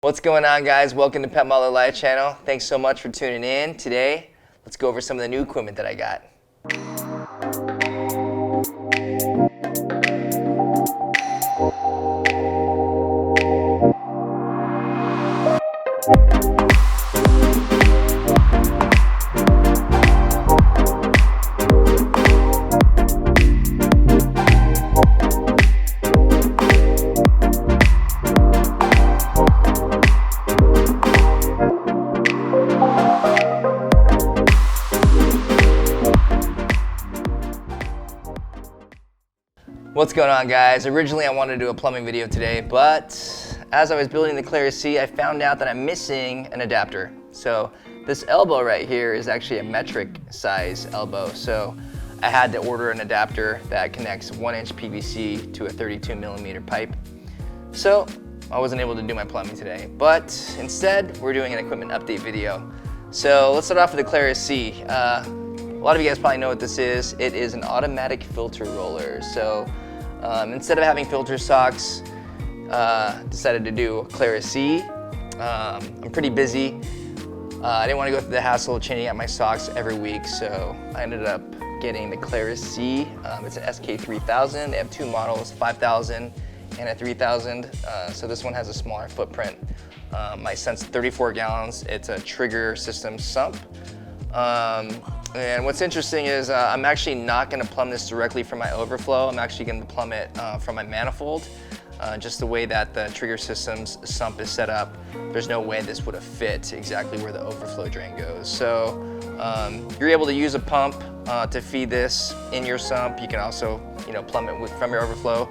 What's going on, guys? Welcome to Petmalu Live channel. Thanks so much for tuning in. Today, let's go over some of the new equipment that I got. What's going on, guys? Originally I wanted to do a plumbing video today, but as I was building the Clara C, I found out that I'm missing an adapter. So this elbow right here is actually a metric size elbow. So I had to order an adapter that connects 1-inch PVC to a 32mm pipe. So I wasn't able to do my plumbing today, but instead we're doing an equipment update video. So let's start off with the Clara C. A lot of you guys probably know what this is. It is an automatic filter roller. So instead of having filter socks, decided to do Clara C. I'm pretty busy. I didn't want to go through the hassle of changing out my socks every week, so I ended up getting the Clara C. It's an SK3000. They have two models, 5000 and a 3000. So this one has a smaller footprint. My sent's 34 gallons. It's a trigger system sump. And what's interesting is I'm actually not going to plumb this directly from my overflow. I'm actually going to plumb it from my manifold. Just the way that the trigger system's sump is set up, there's no way this would have fit exactly where the overflow drain goes. So you're able to use a pump to feed this in your sump. You can also, plumb it from your overflow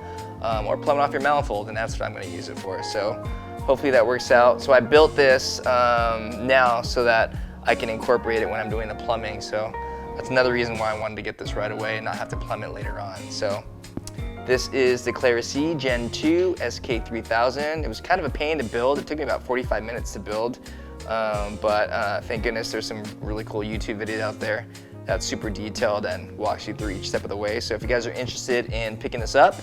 or plumb it off your manifold, and that's what I'm going to use it for. So hopefully that works out. So I built this now so that I can incorporate it when I'm doing the plumbing. So that's another reason why I wanted to get this right away and not have to plumb it later on. So this is the Clara C Gen 2 SK3000. It was kind of a pain to build. It took me about 45 minutes to build, but thank goodness there's some really cool YouTube videos out there that's super detailed and walks you through each step of the way. So if you guys are interested in picking this up,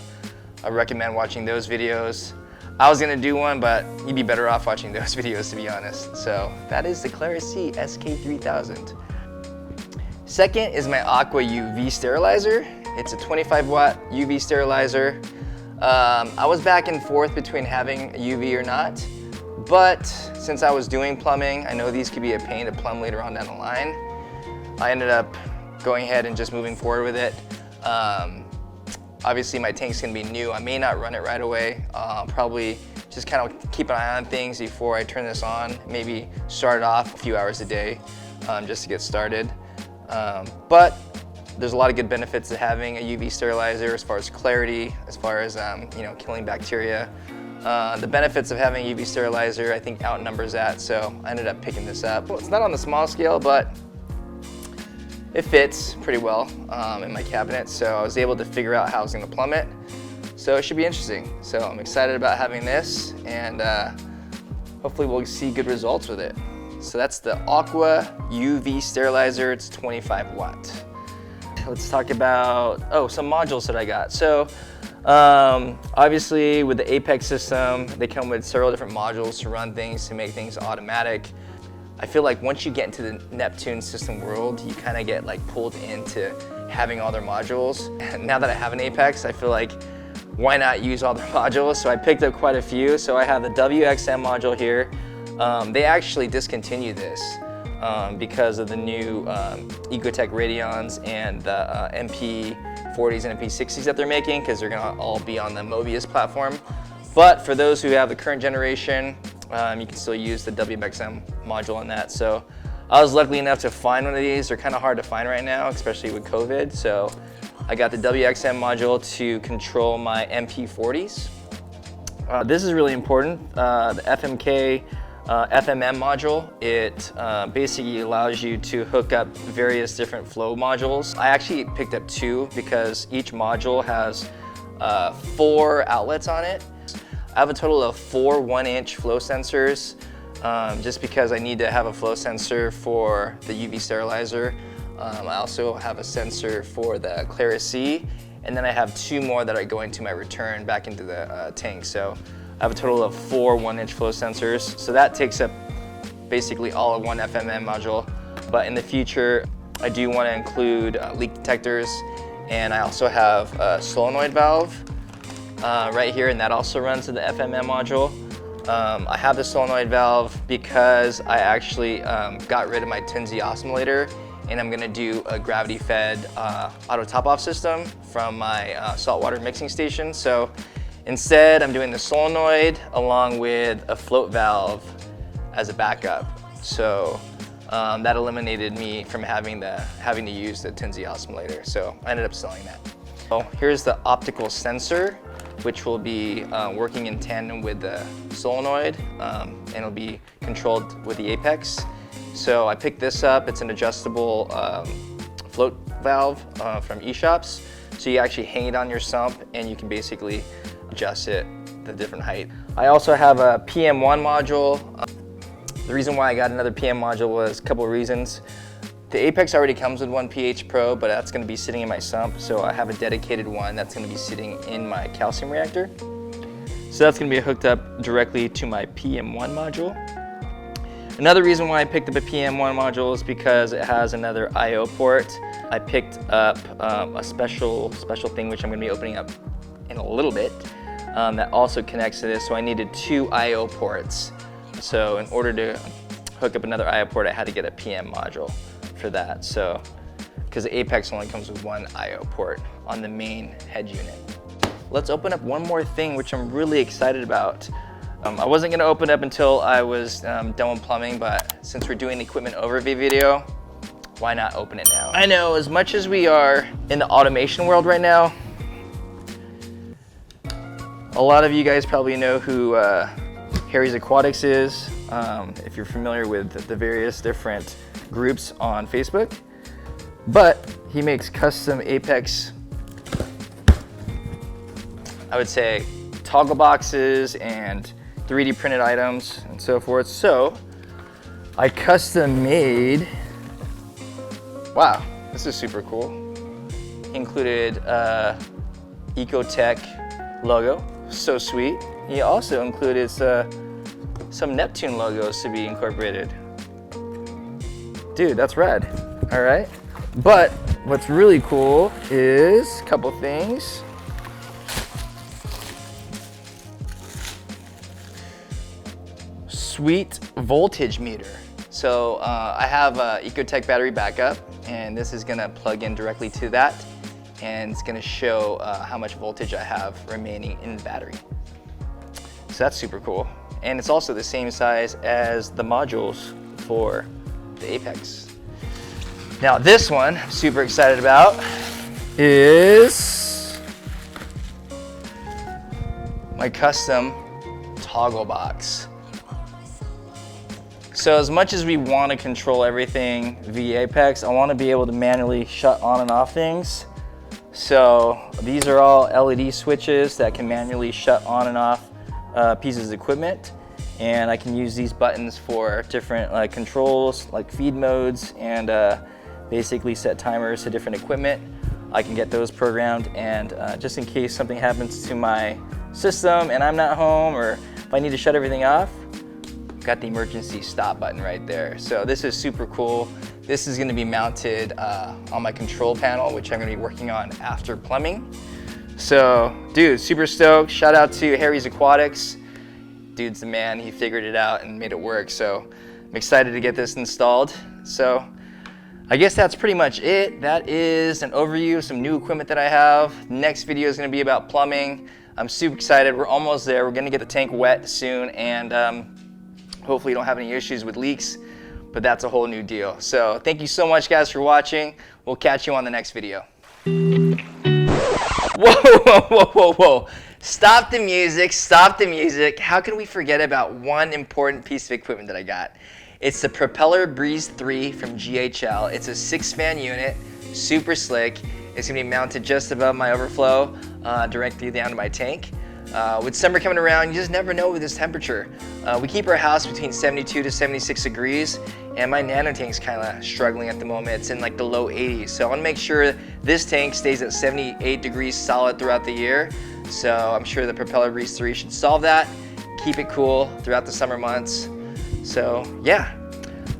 I recommend watching those videos. I was gonna do one, but you'd be better off watching those videos, to be honest. So that is the Clara C SK3000. Second is my Aqua UV Sterilizer. It's a 25-watt UV sterilizer. I was back and forth between having a UV or not, but since I was doing plumbing, I know these could be a pain to plumb later on down the line. I ended up going ahead and just moving forward with it. Obviously my tank's gonna be new. I may not run it right away. I'll probably just kind of keep an eye on things before I turn this on. Maybe start it off a few hours a day just to get started. But there's a lot of good benefits to having a UV sterilizer as far as clarity, as far as killing bacteria. The benefits of having a UV sterilizer I think outnumbers that, so I ended up picking this up. Well, it's not on the small scale, but it fits pretty well in my cabinet, so I was able to figure out how I was going to plumb it. So it should be interesting. So I'm excited about having this, and hopefully we'll see good results with it. So that's the Aqua UV Sterilizer. It's 25 watt. Let's talk about, some modules that I got. So obviously with the Apex system, they come with several different modules to run things, to make things automatic. I feel like once you get into the Neptune system world, you kind of get pulled into having all their modules. And now that I have an Apex, I feel like why not use all their modules? So I picked up quite a few. So I have the WXM module here. They actually discontinued this because of the new Ecotech Radions and the MP40s and MP60s that they're making, because they're gonna all be on the Mobius platform. But for those who have the current generation, you can still use the WXM module on that. So I was lucky enough to find one of these. They're kind of hard to find right now, especially with COVID. So I got the WXM module to control my MP40s. This is really important. The FMK FMM module, it basically allows you to hook up various different flow modules. I actually picked up two because each module has 4 outlets on it. I have a total of 4 1-inch flow sensors just because I need to have a flow sensor for the UV sterilizer. I also have a sensor for the Clara C, and then I have 2 more that are going to my return back into the tank. So I have a total of 4 1-inch flow sensors. So that takes up basically all of one FMM module. But in the future, I do want to include leak detectors, and I also have a solenoid valve right here, and that also runs in the FMM module. I have the solenoid valve because I actually got rid of my Tinsy oscillator, and I'm gonna do a gravity-fed auto top-off system from my saltwater mixing station. So instead, I'm doing the solenoid along with a float valve as a backup. So that eliminated me from having to use the Tinsy oscillator. So I ended up selling that. So here's the optical sensor, which will be working in tandem with the solenoid, and it'll be controlled with the apex. So I picked this up. It's an adjustable float valve from Eshopps. So you actually hang it on your sump and you can basically adjust it to different height. I also have a PM1 module. The reason why I got another PM module was a couple of reasons. The apex already comes with one pH probe, but that's gonna be sitting in my sump. So I have a dedicated one that's gonna be sitting in my calcium reactor. So that's gonna be hooked up directly to my PM1 module. Another reason why I picked up a PM1 module is because it has another I/O port. I picked up a special thing which I'm gonna be opening up in a little bit that also connects to this. So I needed 2 I/O ports. So in order to hook up another I/O port, I had to get a PM module for that. So, because the apex only comes with 1 I/O port on the main head unit. Let's open up one more thing, which I'm really excited about. I wasn't gonna open it up until I was done with plumbing, but since we're doing the equipment overview video, why not open it now? I know, as much as we are in the automation world right now, a lot of you guys probably know who Harry's Aquatics is, if you're familiar with the various different groups on Facebook. But he makes custom apex, I would say, toggle boxes and 3D printed items and so forth. So I custom made, wow, this is super cool. He included Ecotech logo, so sweet. He also included some Neptune logos to be incorporated. Dude, that's rad, all right? But what's really cool is a couple things. Sweet voltage meter. So I have a Ecotech battery backup, and this is gonna plug in directly to that, and it's gonna show how much voltage I have remaining in the battery. So that's super cool. And it's also the same size as the modules for the apex. Now this one I'm super excited about is my custom toggle box. So as much as we want to control everything via apex, I want to be able to manually shut on and off things. So these are all LED switches that can manually shut on and off pieces of equipment, and I can use these buttons for different controls like feed modes and basically set timers to different equipment. I can get those programmed, and just in case something happens to my system and I'm not home, or if I need to shut everything off, got the emergency stop button right there. So this is super cool. This is gonna be mounted on my control panel, which I'm gonna be working on after plumbing. So, dude, super stoked. Shout out to Harry's Aquatics. Dude's the man, he figured it out and made it work. So I'm excited to get this installed. So I guess that's pretty much it. That is an overview of some new equipment that I have. Next video is gonna be about plumbing. I'm super excited, we're almost there. We're gonna get the tank wet soon, and hopefully you don't have any issues with leaks, but that's a whole new deal. So thank you so much guys for watching. We'll catch you on the next video. Whoa, whoa, whoa, whoa, whoa. Stop the music, stop the music. How can we forget about one important piece of equipment that I got? It's the Propeller Breeze 3 from GHL. It's a 6-fan unit, super slick. It's gonna be mounted just above my overflow, directly down to my tank. With summer coming around, you just never know with this temperature. We keep our house between 72 to 76 degrees, and my nano tank's kind of struggling at the moment. It's in like the low 80s. So I want to make sure this tank stays at 78 degrees solid throughout the year. So I'm sure the Propeller Breeze 3 should solve that. keep it cool throughout the summer months. So yeah,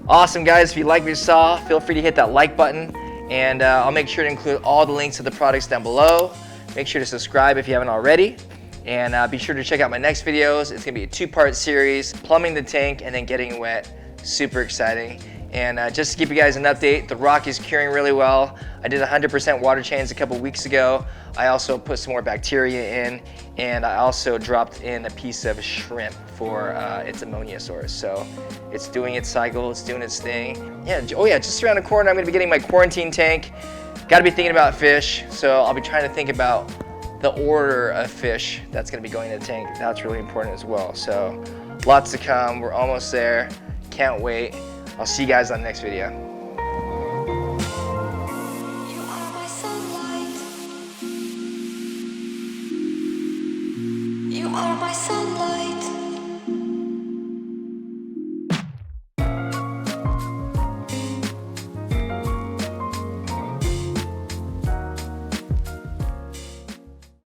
awesome guys. If you like what you saw, feel free to hit that like button, and I'll make sure to include all the links to the products down below. Make sure to subscribe if you haven't already, and be sure to check out my next videos. It's gonna be a 2-part series, plumbing the tank and then getting wet. Super exciting. And just to give you guys an update, the rock is curing really well. I did 100% water change a couple weeks ago. I also put some more bacteria in, and I also dropped in a piece of shrimp for its ammonia source. So it's doing its cycle, it's doing its thing. Yeah, oh yeah, just around the corner, I'm gonna be getting my quarantine tank. Gotta be thinking about fish, so I'll be trying to think about the order of fish that's gonna be going in the tank. That's really important as well. So lots to come, we're almost there. Can't wait. I'll see you guys on the next video.